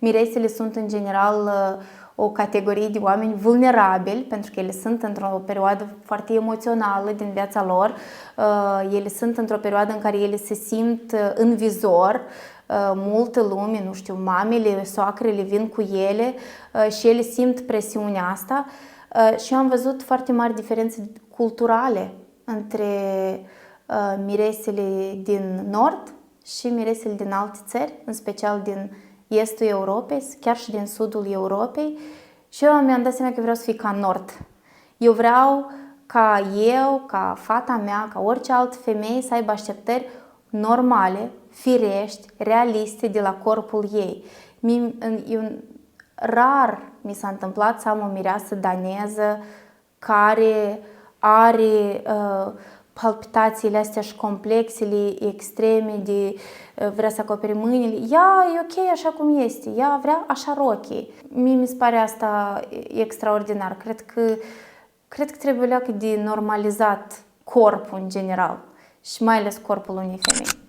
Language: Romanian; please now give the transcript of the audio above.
Miresele sunt în general o categorie de oameni vulnerabili, pentru că ele sunt într-o perioadă foarte emoțională din viața lor. Ele sunt într-o perioadă în care ele se simt în vizor. Multă lume, nu știu, mamele, soacrele vin cu ele și ele simt presiunea asta. Și am văzut foarte mari diferențe culturale între miresele din nord și miresele din alte țări, în special din estul Europei, chiar și din sudul Europei. Și eu mi-am dat seama că vreau să fiu ca nord. Eu vreau ca fata mea, ca orice altă femeie să aibă așteptări normale, firești, realiste de la corpul ei. Rar mi s-a întâmplat să am o mireasă daneză care are palpitațiile astea și complexele extreme de vrea să acopere mâinile. Ea e ok așa cum este, ea vrea așa rochie. Mie mi se pare asta extraordinar. Cred că trebuie de normalizat corpul în general și mai ales corpul unei femei.